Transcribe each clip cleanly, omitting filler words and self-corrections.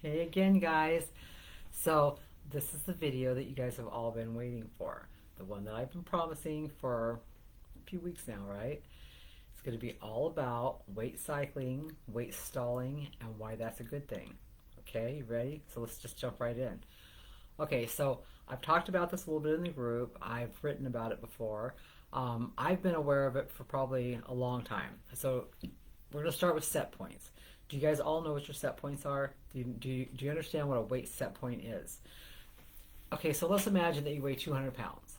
Hey again, guys. So, this is the video that you guys have all been waiting for. The one that I've been promising for a few weeks now, right? It's going to be all about weight cycling, weight stalling, and why that's a good thing. Okay, you ready? So, let's just jump right in. Okay, so I've talked about this a little bit in the group. I've written about it before. I've been aware of it for probably a long time. So, we're going to start with set points. Do you guys all know what your set points are? Do you understand what a weight set point is? Okay, so let's imagine that you weigh 200 pounds.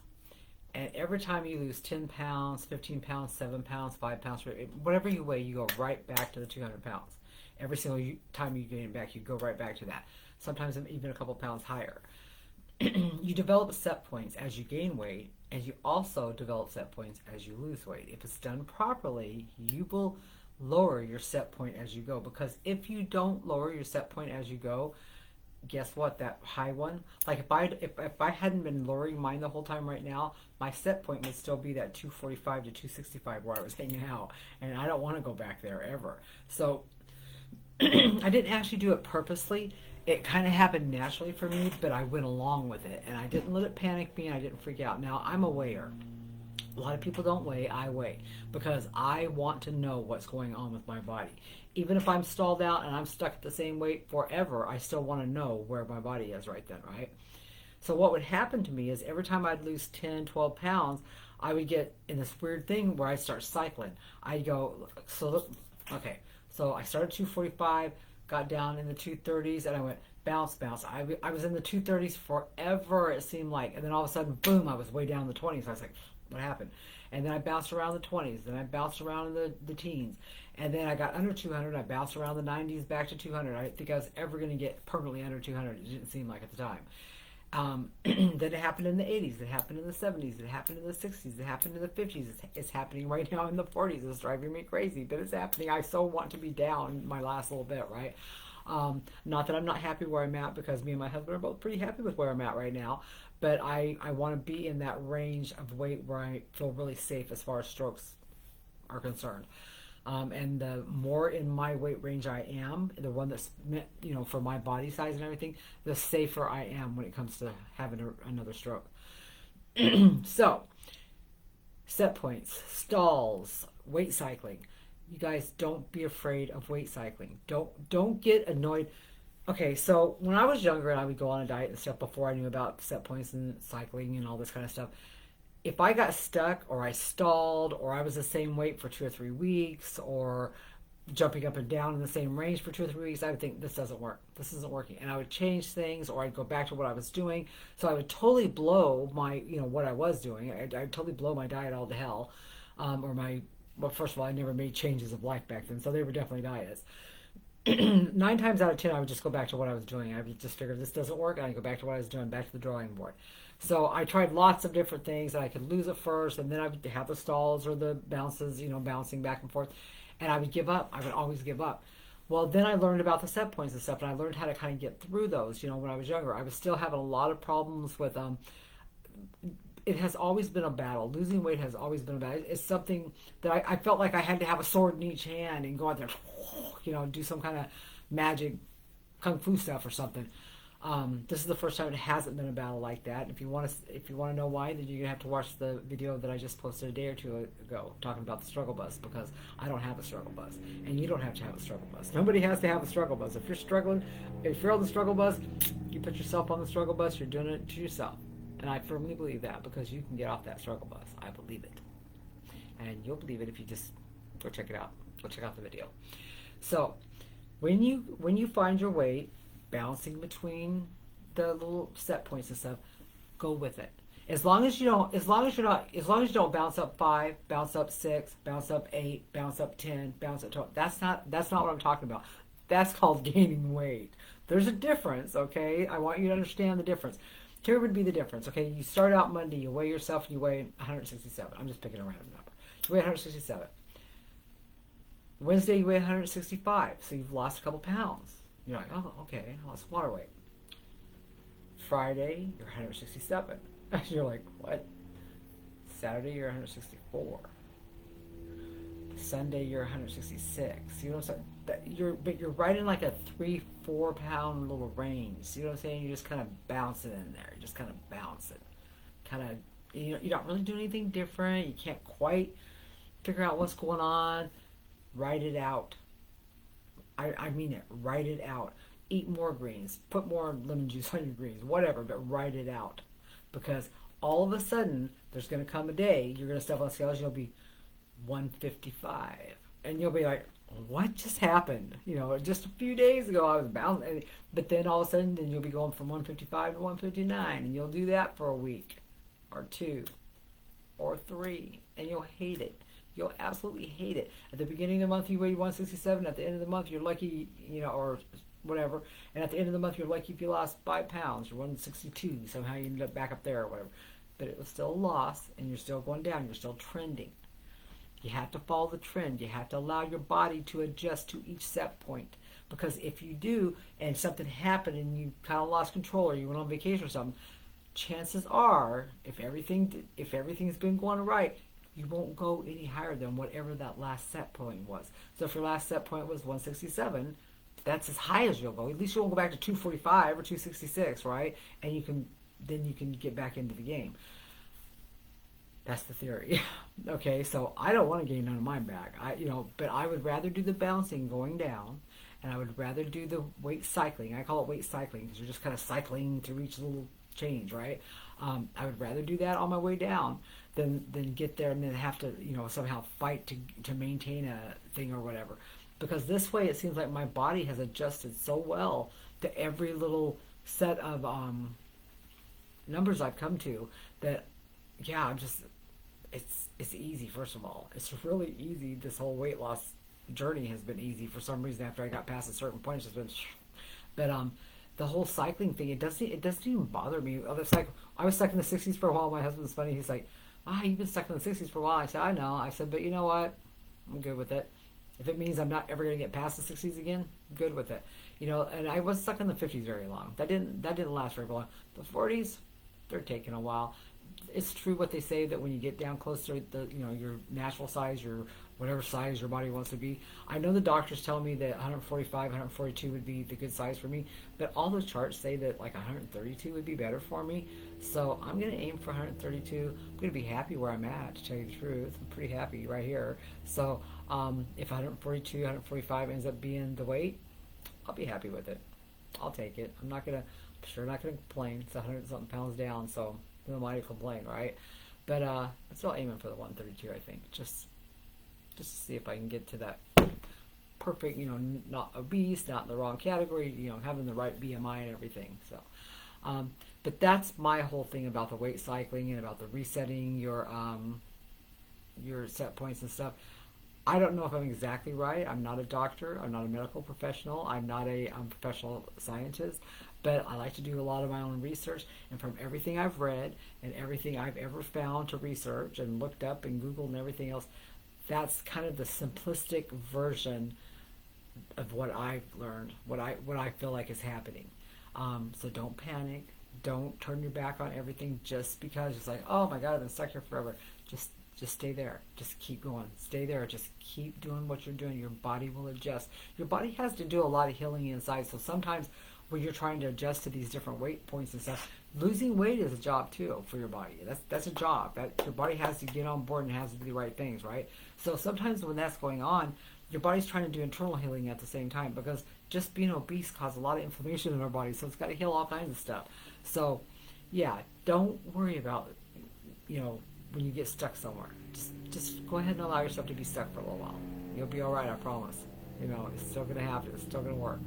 And every time you lose 10 pounds, 15 pounds, 7 pounds, 5 pounds, whatever you weigh, you go right back to the 200 pounds. Every single time you gain it back, you go right back to that. Sometimes even a couple pounds higher. You develop set points as you gain weight, and you also develop set points as you lose weight. If it's done properly, you will lower your set point as you go. Because if you don't lower your set point as you go, guess what? That high one, like if I hadn't been lowering mine the whole time right now, my set point would still be that 245 to 265 where I was hanging out, and I don't want to go back there ever. So I didn't actually do it purposely. It kind of happened naturally for me, but I went along with it, and I didn't let it panic me, and I didn't freak out. Now, I'm a weigher. A lot of people don't weigh. I weigh because I want to know what's going on with my body. Even if I'm stalled out and I'm stuck at the same weight forever, I still want to know where my body is right then, right? So what would happen to me is every time I'd lose 10, 12 pounds, I would get in this weird thing where I'd start cycling. I'd go, okay, so I started 245, got down in the 230s, and I went bounce, bounce. I was in the 230s forever, it seemed like. And then all of a sudden, boom, I was way down in the 20s. I was like, what happened? And then I bounced around the 20s. Then I bounced around in the teens. And then I got under 200. I bounced around the 90s back to 200. I didn't think I was ever going to get permanently under 200. It didn't seem like at the time. Then it happened in the 80s. It happened in the 70s. It happened in the 60s. It happened in the 50s. It's happening right now in the 40s. It's driving me crazy, but it's happening. I so want to be down my last little bit, right? Not that I'm not happy where I'm at, because me and my husband are both pretty happy with where I'm at right now. But I want to be in that range of weight where I feel really safe as far as strokes are concerned. And the more in my weight range I am, the one that's meant, for my body size and everything, the safer I am when it comes to having another stroke. So, set points, stalls, weight cycling. You guys, don't be afraid of weight cycling. Don't get annoyed. Okay, so when I was younger and I would go on a diet and stuff before I knew about set points and cycling and all this kind of stuff, if I got stuck or I stalled or I was the same weight for 2 or 3 weeks or jumping up and down in the same range for 2 or 3 weeks, I would think this doesn't work. This isn't working. And I would change things, or I'd go back to what I was doing. So I would totally blow my, what I was doing. I'd totally blow my diet all to hell. Well, first of all, I never made changes of life back then. So they were definitely diets. 9 times out of 10, I would just go back to what I was doing. I would just figure this doesn't work, and I go back to what I was doing, back to the drawing board. So I tried lots of different things, and I could lose it first, and then I would have the stalls or the bounces, bouncing back and forth, and I would give up. I would always give up. Well, then I learned about the set points and stuff, and I learned how to kind of get through those. When I was younger, I was still having a lot of problems with it has always been a battle. Losing weight has always been a battle. It's something that I felt like I had to have a sword in each hand and go out there, do some kind of magic kung fu stuff or something. This is the first time it hasn't been a battle like that. If you want to know why, then you're gonna have to watch the video that I just posted a day or two ago talking about the struggle bus, because I don't have a struggle bus, and you don't have to have a struggle bus. Nobody has to have a struggle bus. If you're struggling, if you're on the struggle bus, you put yourself on the struggle bus. You're doing it to yourself. And I firmly believe that, because you can get off that struggle bus. I believe it. And you'll believe it if you just go check it out. Go check out the video. So, when you find your weight bouncing between the little set points and stuff, go with it. As long as you don't bounce up 5, bounce up 6, bounce up 8, bounce up 10, bounce up 12. That's not what I'm talking about. That's called gaining weight. There's a difference, okay? I want you to understand the difference. Here would be the difference, okay? You start out Monday, you weigh yourself, and you weigh 167. I'm just picking a random number. You weigh 167. Wednesday, you weigh 165, so you've lost a couple pounds. You're like, oh, okay, I lost water weight. Friday, you're 167. You're like, what? Saturday, you're 164. Sunday, you're 166. You know what I'm saying? but you're right in like a 3-4 pound little range. You know what I'm saying? You're just kind of bouncing in there. You're just kind of bouncing, kind of. You know, you're not really doing anything different. You can't quite figure out what's going on. Write it out. I mean it. Write it out. Eat more greens. Put more lemon juice on your greens. Whatever, but write it out, because all of a sudden there's going to come a day you're going to step on scales. You'll be 155, and you'll be like, what just happened? You know, just a few days ago I was bouncing, but then all of a sudden, then you'll be going from 155 to 159, and you'll do that for a week or 2 or 3, and you'll hate it. You'll absolutely hate it. At the beginning of the month you weighed 167. At the end of the month you're lucky, you know, or whatever. And at the end of the month you're lucky if you lost 5 pounds. You're 162. Somehow you ended up back up there or whatever. But it was still a loss, and you're still going down. You're still trending. You have to follow the trend. You have to allow your body to adjust to each set point. Because if you do, and something happened and you kind of lost control, or you went on vacation or something, chances are, if everything's been going right, you won't go any higher than whatever that last set point was. So if your last set point was 167, that's as high as you'll go. At least you won't go back to 245 or 266, right? And then you can get back into the game. That's the theory. Okay, so I don't want to gain none of mine back. But I would rather do the bouncing going down, and I would rather do the weight cycling. I call it weight cycling because you're just kind of cycling to reach a little change, right? I would rather do that on my way down than get there and then have to, somehow fight to maintain a thing or whatever. Because this way it seems like my body has adjusted so well to every little set of numbers I've come to that, yeah, it's easy. First of all, it's really easy. This whole weight loss journey has been easy for some reason. After I got past a certain point, it's just been, but the whole cycling thing, it doesn't even bother me. I was stuck in the 60s for a while. My husband's funny. He's like, you've been stuck in the 60s for a while. I said, I know. I said, but you know what? I'm good with it. If it means I'm not ever going to get past the 60s again, I'm good with it. And I was stuck in the 50s very long. That didn't last very long. The 40s, they're taking a while. It's true what they say that when you get down close to your natural size, your whatever size your body wants to be. I know the doctors tell me that 145, 142 would be the good size for me, but all those charts say that like 132 would be better for me. So I'm going to aim for 132. I'm going to be happy where I'm at, to tell you the truth. I'm pretty happy right here. So if 142, 145 ends up being the weight, I'll be happy with it. I'll take it. I'm sure not going to complain. It's 100-something pounds down, so who am I to complain, right? But I'm still aiming for the 132, I think. Just to see if I can get to that perfect, not obese, not in the wrong category, having the right BMI and everything. So, but that's my whole thing about the weight cycling and about the resetting your set points and stuff. I don't know if I'm exactly right. I'm not a doctor. I'm not a medical professional. I'm not a professional scientist. But I like to do a lot of my own research. And from everything I've read and everything I've ever found to research and looked up and Googled and everything else, that's kind of the simplistic version of what I've learned, what I feel like is happening. So don't panic. Don't turn your back on everything just because it's like, oh my God, I've been stuck here forever. Just stay there. Just keep going. Stay there. Just keep doing what you're doing. Your body will adjust. Your body has to do a lot of healing inside. So sometimes when you're trying to adjust to these different weight points and stuff, losing weight is a job too for your body. That's a job. That your body has to get on board and has to do the right things, right? So sometimes when that's going on, your body's trying to do internal healing at the same time, because just being obese causes a lot of inflammation in our body, so it's got to heal all kinds of stuff. So yeah, don't worry about when you get stuck somewhere. Just go ahead and allow yourself to be stuck for a little while. You'll be all right, I promise. It's still going to happen. It's still going to work.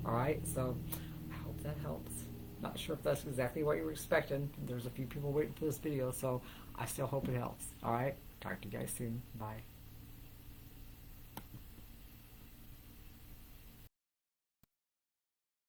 All right, so I hope that helps. Not sure if that's exactly what you were expecting. There's a few people waiting for this video, so I still hope it helps. All right, talk to you guys soon. Bye.